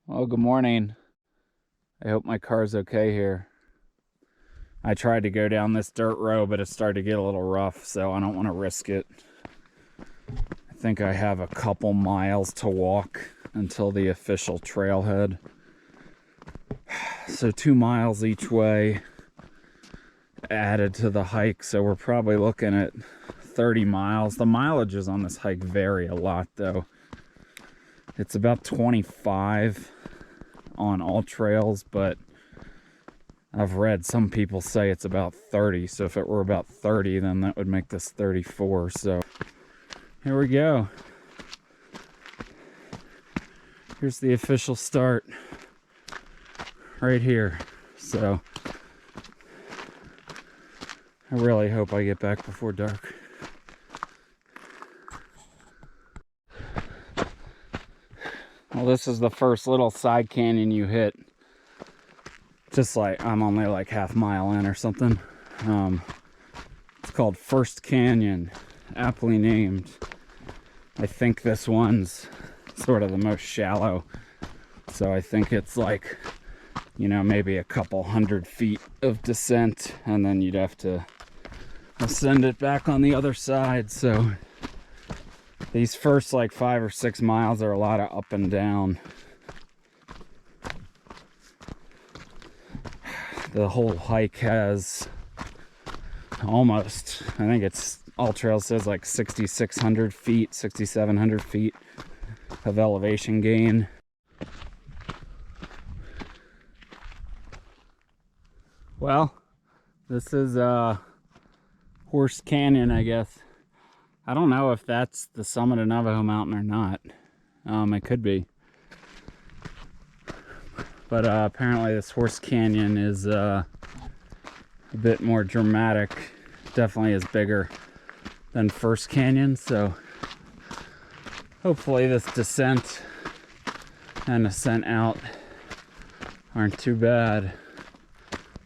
Well, good morning. I hope my car's okay here. I tried to go down this dirt road, but it started to get a little rough, so I don't want to risk it. I think I have a couple miles to walk until the official trailhead. So 2 miles each way added to the hike, so we're probably looking at 30 miles. The mileages on this hike vary a lot, though. It's about 25 on all trails, but I've read some people say it's about 30. So if it were about 30, then that would make this 34. So here we go. Here's the official start right here. So I really hope I get back before dark. Well, this is the first little side canyon you hit. Just like I'm only like half mile in or something. It's called First Canyon, aptly named. I think this one's sort of the most shallow. So I think it's like, you know, maybe a couple 100 feet of descent, and then you'd have to ascend it back on the other side. So these first like 5 or 6 miles are a lot of up and down. The whole hike has almost, I think it's, all trails says like 6,600 feet, 6,700 feet of elevation gain. Well, this is Horse Canyon, I guess. I don't know if that's the summit of Navajo Mountain or not. It could be. But apparently this Horse Canyon is a bit more dramatic. Definitely is bigger than First Canyon. So hopefully this descent and ascent out aren't too bad.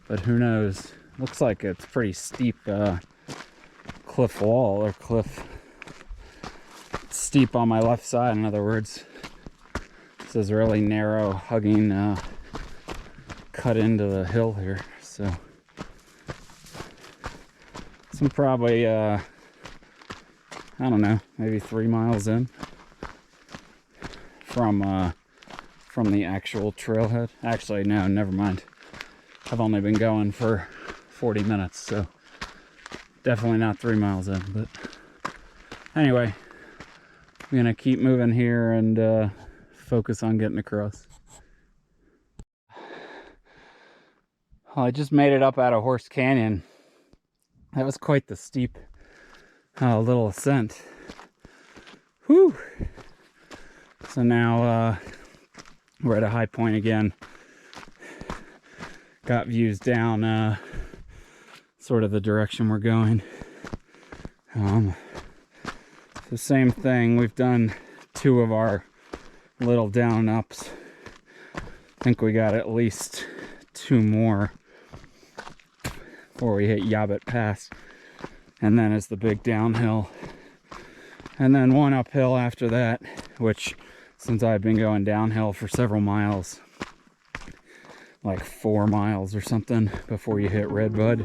But who knows? Looks like it's pretty steep cliff wall, or cliff. It's steep on my left side, in other words. This is really narrow, hugging cut into the hill here. So I'm probably I don't know, maybe 3 miles in from the actual trailhead. Actually, no, never mind. I've only been going for 40 minutes, so definitely not 3 miles in. But anyway, I'm gonna keep moving here and focus on getting across. Well, I just made it up out of Horse Canyon. That was quite the steep little ascent. Whew! So now we're at a high point again. Got views down sort of the direction we're going. The same thing. We've done 2 of our little down and ups. I think we got at least 2 more before we hit Yabbut Pass, and then it's the big downhill, and then 1 uphill after that, which, since I've been going downhill for several miles, like 4 miles or something before you hit Redbud,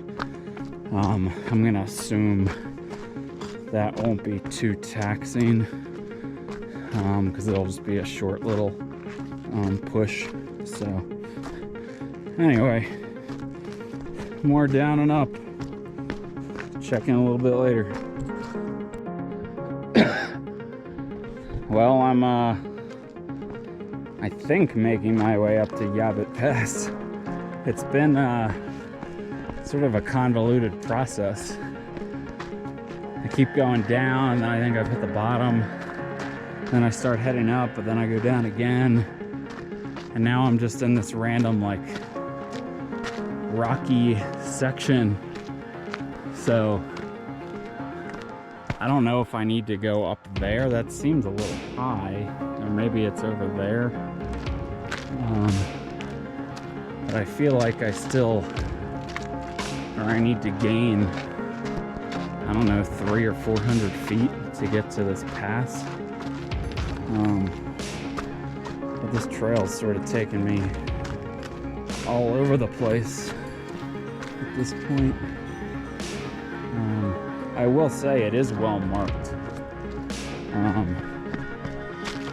I'm gonna assume that won't be too taxing, because it'll just be a short little push. So anyway, more down and up. Check in a little bit later. Well, I'm I think making my way up to Yabbut Pass. It's been sort of a convoluted process. I keep going down, and then I think I've hit the bottom. Then I start heading up, but then I go down again. And now I'm just in this random, like, rocky section. So I don't know if I need to go up there. That seems a little high, or maybe it's over there. But I feel like I need to gain, I don't know, 300 or 400 feet to get to this pass. But this trail's sort of taking me all over the place at this point. I will say it is well marked.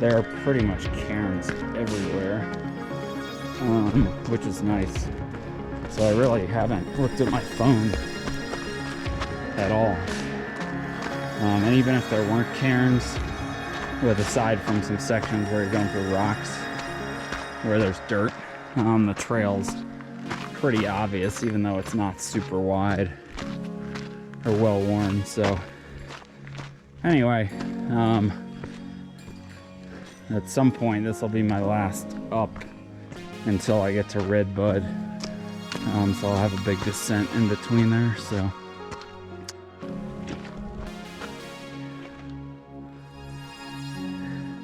There are pretty much cairns everywhere, which is nice. So I really haven't looked at my phone at all. And even if there weren't cairns, with aside from some sections where you're going through rocks, where there's dirt, the trail's pretty obvious, even though it's not super wide or well worn. So anyway, at some point this will be my last up until I get to Redbud. So I'll have a big descent in between there. So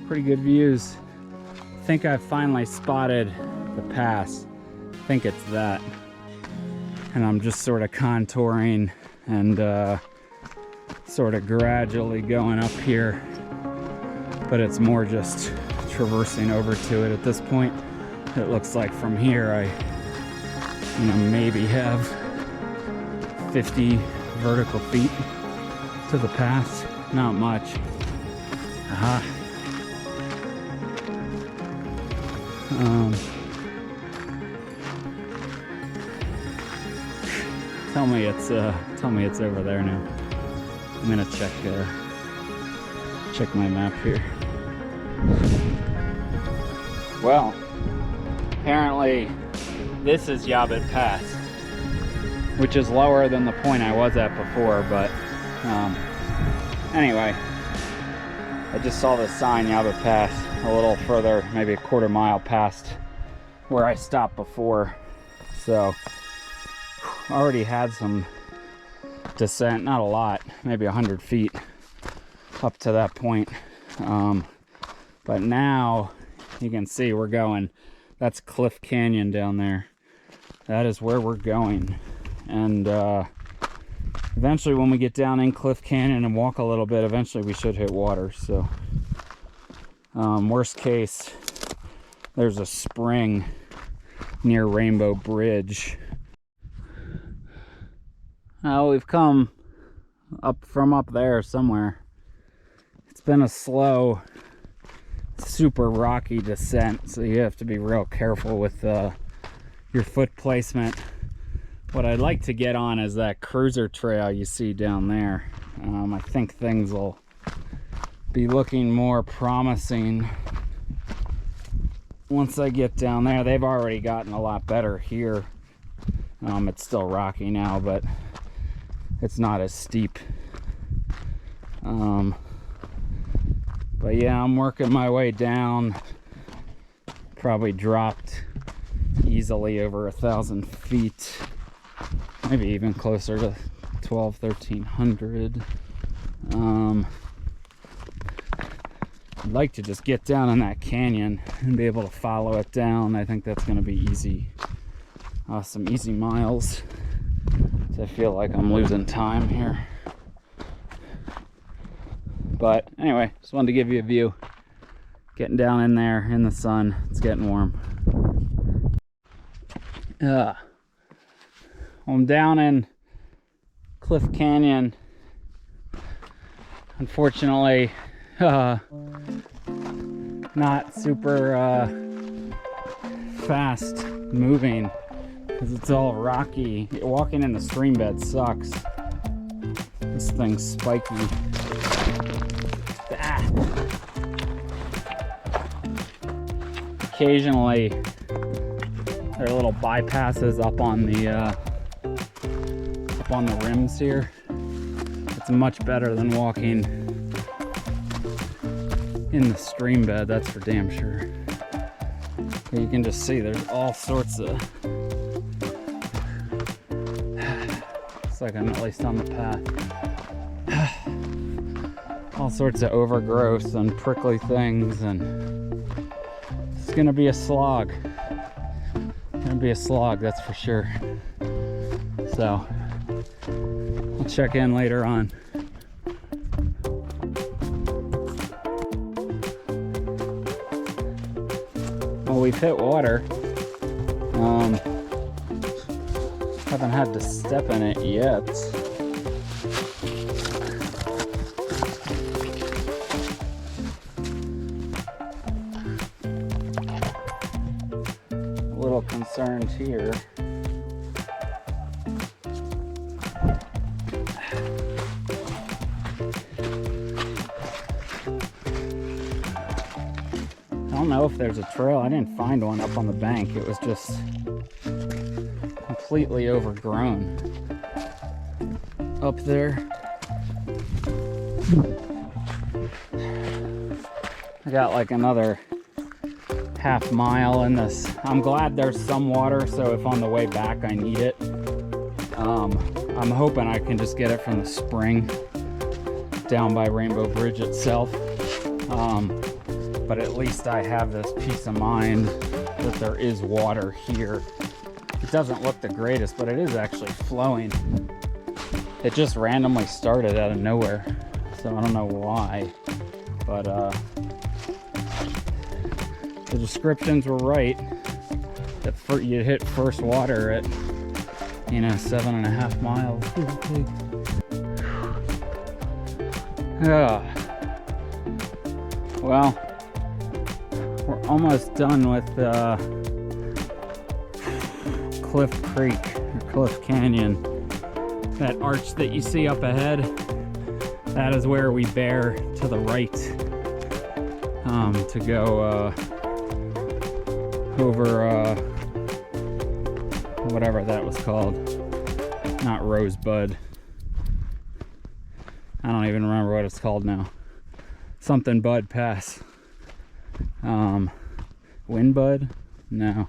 pretty good views. I think I've finally spotted the pass. I think it's that. And I'm just sort of contouring and sort of gradually going up here. But it's more just traversing over to it at this point. It looks like from here I maybe have 50 vertical feet to the pass. Not much. Aha. Tell me it's over there now. I'm gonna check my map here. Well, apparently this is Yabbut Pass, which is lower than the point I was at before, but anyway, I just saw this sign, Yabbut Pass, a little further, maybe a quarter mile past where I stopped before. So already had some descent, not a lot, maybe 100 feet up to that point. But now you can see we're going, that's Cliff Canyon down there. That is where we're going. And eventually when we get down in Cliff Canyon and walk a little bit, eventually we should hit water. So worst case, there's a spring near Rainbow Bridge. We've come up from up there somewhere. It's been a slow, super rocky descent, so you have to be real careful with your foot placement. What I'd like to get on is that cruiser trail you see down there. I think things will be looking more promising once I get down there. They've already gotten a lot better here. It's still rocky now, but it's not as steep. But yeah, I'm working my way down. Probably dropped easily over 1,000 feet, maybe even closer to 1,200, 1,300. I'd like to just get down in that canyon and be able to follow it down. I think that's going to be easy, some easy miles. So I feel like I'm losing time here. But anyway, just wanted to give you a view. Getting down in there in the sun. It's getting warm. I'm down in Cliff Canyon. Unfortunately, not super fast moving because it's all rocky. Walking in the stream bed sucks. This thing's spiky. Occasionally there are little bypasses up on the rims here. It's much better than walking in the stream bed, that's for damn sure. But you can just see there's all sorts of, it's like I'm at least on the path, all sorts of overgrowth and prickly things, and it's gonna be a slog. Gonna be a slog, that's for sure. So I'll check in later on. Well, we've hit water. Haven't had to step in it yet. A little concerned here. I don't know if there's a trail. I didn't find one up on the bank. It was just completely overgrown up there. I got like another half mile in this. I'm glad there's some water, so if on the way back I need it, I'm hoping I can just get it from the spring down by Rainbow Bridge itself. But at least I have this peace of mind that there is water here. It doesn't look the greatest, but it is actually flowing. It just randomly started out of nowhere, so I don't know why, but the descriptions were right. That you hit first water at, 7.5 miles. Well, we're almost done with Cliff Creek, or Cliff Canyon. That arch that you see up ahead, that is where we bear to the right to go over whatever that was called. Not Rosebud. I don't even remember what it's called now. Something Bud Pass. Windbud? No.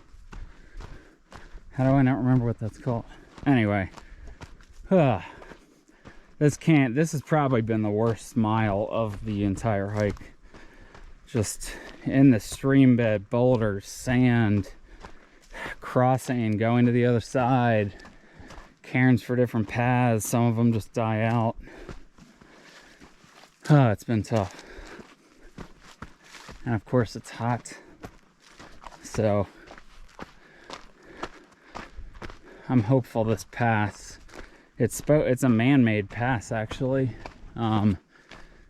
How do I not remember what that's called? Anyway. This has probably been the worst mile of the entire hike. Just in the stream bed, boulders, sand, crossing, going to the other side, cairns for different paths. Some of them just die out. It's been tough. And of course it's hot. So I'm hopeful this pass, it's a man-made pass actually. It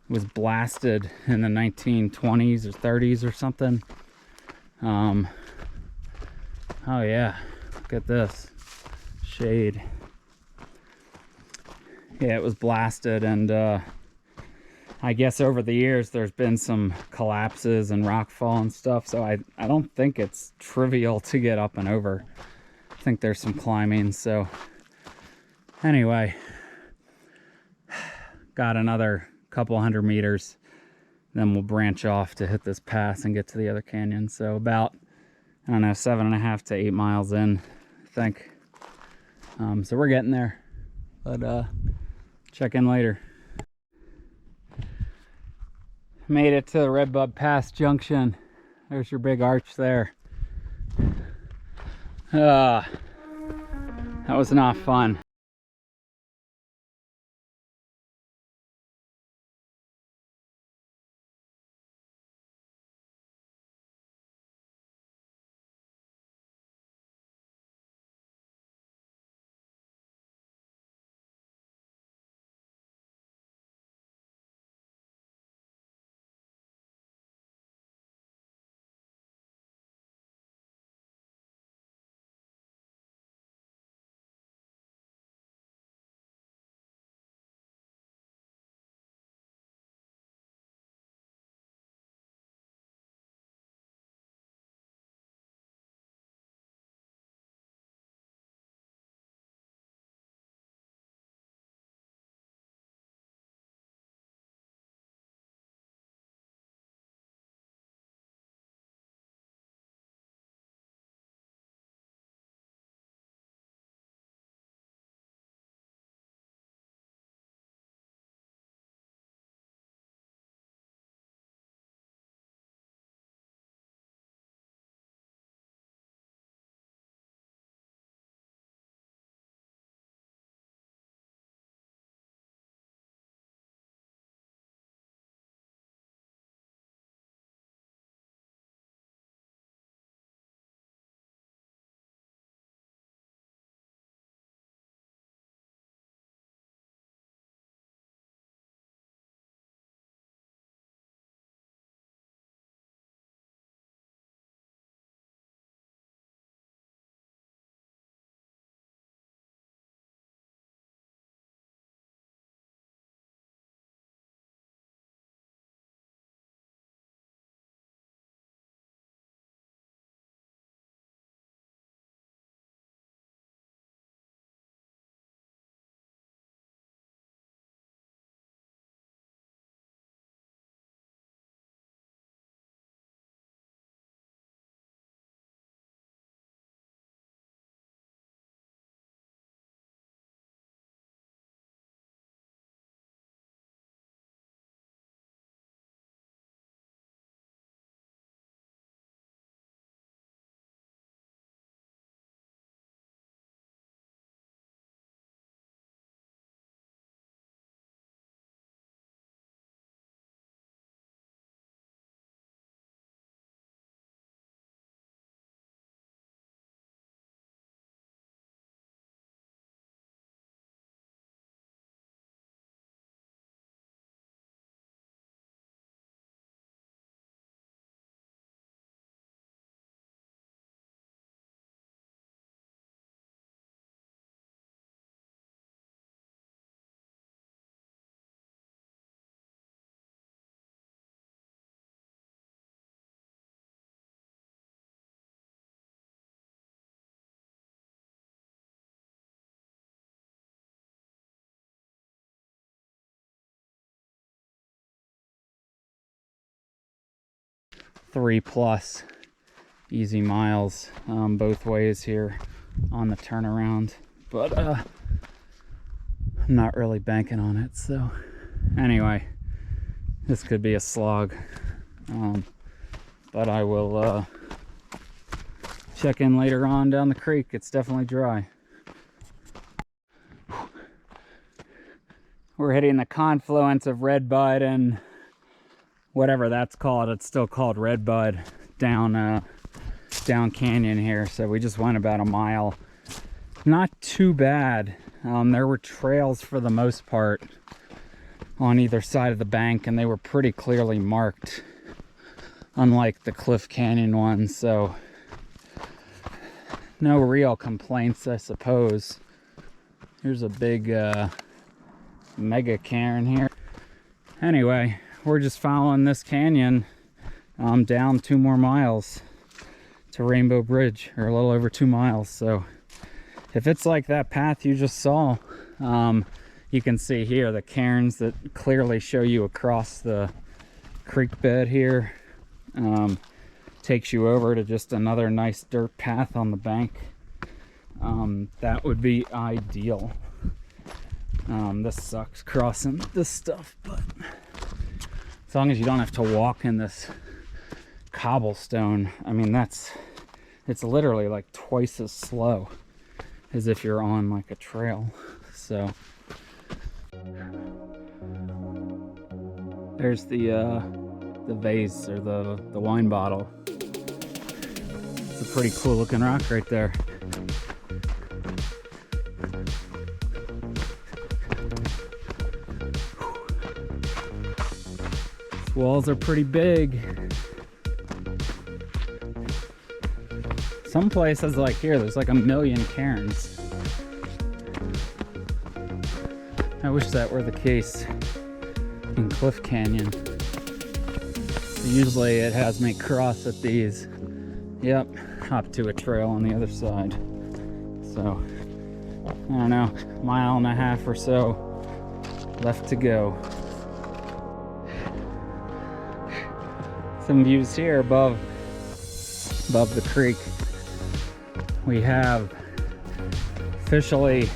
was blasted in the 1920s or 30s or something. Oh yeah, look at this shade. Yeah, it was blasted, and I guess over the years there's been some collapses and rockfall and stuff, so I don't think it's trivial to get up and over. I think there's some climbing. So anyway, got another couple 100 meters, then we'll branch off to hit this pass and get to the other canyon. So about, I don't know, 7.5 to 8 miles in, I think. So we're getting there, but check in later. Made it to the Redbud Pass junction. There's your big arch there. That was not fun. 3+ easy miles both ways here on the turnaround, but I'm not really banking on it. So anyway, this could be a slog, but I will check in later on down the creek. It's definitely dry. We're hitting the confluence of Redbud and whatever that's called. It's still called Redbud down canyon here. So we just went about a mile. Not too bad. There were trails for the most part on either side of the bank, and they were pretty clearly marked, unlike the Cliff Canyon ones. So no real complaints, I suppose. Here's a big mega cairn here. Anyway, we're just following this canyon down 2 more miles to Rainbow Bridge, or a little over 2 miles. So if it's like that path you just saw, you can see here the cairns that clearly show you across the creek bed here. Takes you over to just another nice dirt path on the bank. That would be ideal. This sucks crossing this stuff, but as long as you don't have to walk in this cobblestone, I mean, it's literally like twice as slow as if you're on like a trail. So there's the vase, or the wine bottle. It's a pretty cool looking rock right there. These walls are pretty big. Some places like here, there's like 1 million cairns. I wish that were the case in Cliff Canyon. Usually it has me cross at these. Yep, hop to a trail on the other side. So, I don't know, 1.5 miles or so left to go. Some views here above the creek. We have officially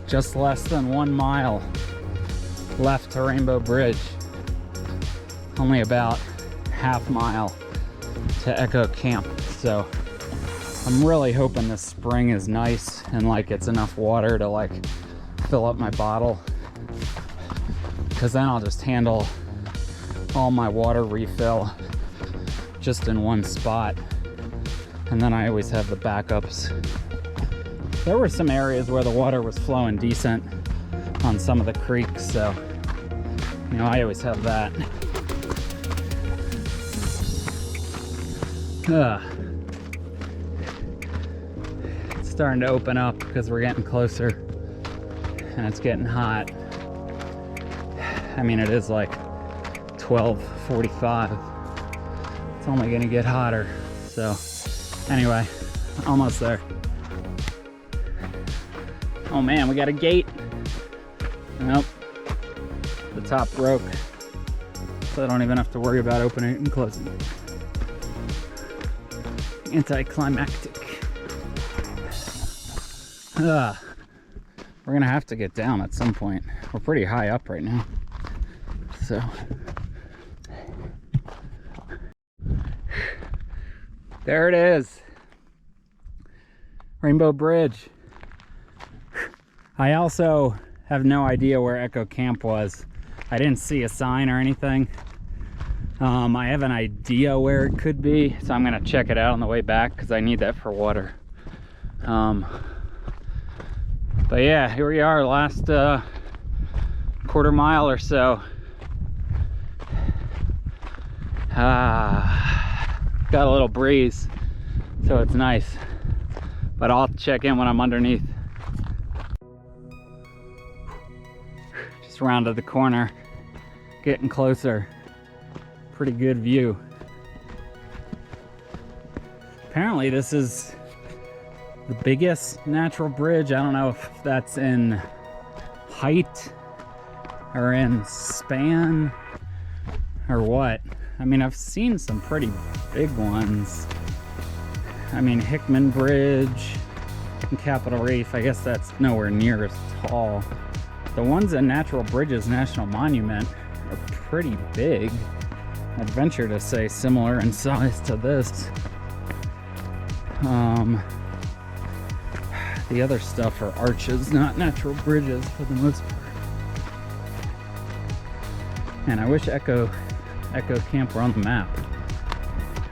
just less than 1 mile left to Rainbow Bridge. Only about half mile to Echo Camp. So I'm really hoping this spring is nice and like it's enough water to like fill up my bottle, because then I'll just handle all my water refill just in one spot, and then I always have the backups. There were some areas where the water was flowing decent on some of the creeks, so you know, I always have that. It's starting to open up because we're getting closer and it's getting hot. I mean, it is like 12:45. It's only gonna get hotter. So anyway, almost there. Oh man, we got a gate. Nope, the top broke, so I don't even have to worry about opening it and closing it. Anticlimactic. We're gonna have to get down at some point. We're pretty high up right now, so there it is, Rainbow Bridge. I also have no idea where Echo Camp was. I didn't see a sign or anything. I have an idea where it could be, so I'm gonna check it out on the way back because I need that for water. But yeah, here we are, last quarter mile or so. Got a little breeze, so it's nice, but I'll check in when I'm underneath. Just rounded the corner, getting closer. Pretty good view. Apparently this is the biggest natural bridge. I don't know if that's in height or in span or what, I mean, I've seen some pretty big ones. I mean, Hickman Bridge and Capitol Reef, I guess that's nowhere near as tall. The ones at Natural Bridges National Monument are pretty big. I'd venture to say similar in size to this. The other stuff are arches, not natural bridges for the most part. And I wish Echo Camp were on the map.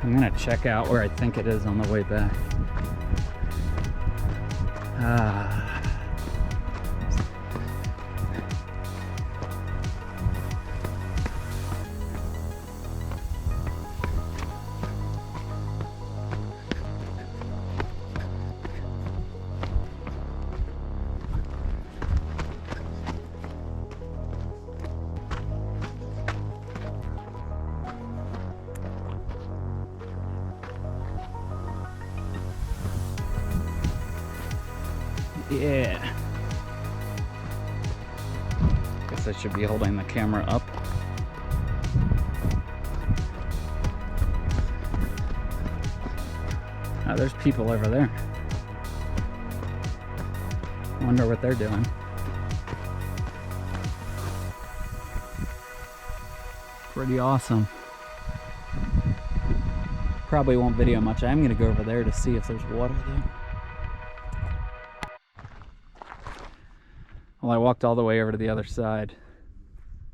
I'm gonna check out where I think it is on the way back. Yeah. Guess I should be holding the camera up. Oh, there's people over there. Wonder what they're doing. Pretty awesome. Probably won't video much. I'm gonna go over there to see if there's water though. Well, I walked all the way over to the other side.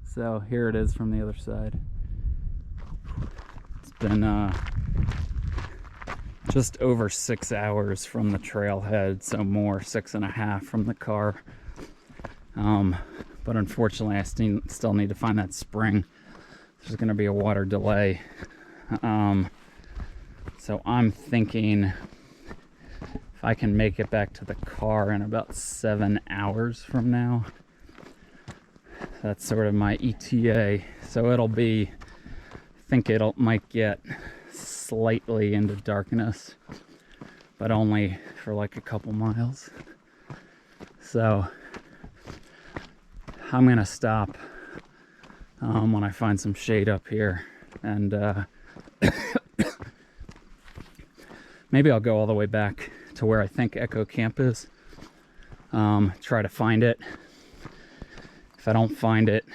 So here it is from the other side. It's been just over 6 hours from the trailhead, so more, 6.5 from the car. But unfortunately, I still need to find that spring. There's gonna be a water delay. So I'm thinking if I can make it back to the car in about 7 hours from now. That's sort of my ETA. So it'll be, I think might get slightly into darkness, but only for like a couple miles. So I'm gonna stop when I find some shade up here, and maybe I'll go all the way back to where I think Echo Camp is. Try to find it. If I don't find it,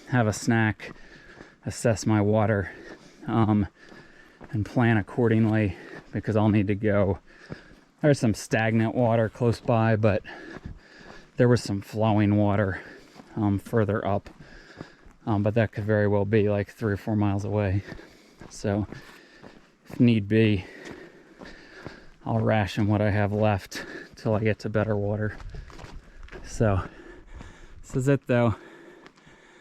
have a snack, assess my water, and plan accordingly, because I'll need to go. There's some stagnant water close by, but there was some flowing water further up, but that could very well be like 3 or 4 miles away. So if need be, I'll ration what I have left till I get to better water. So this is it though.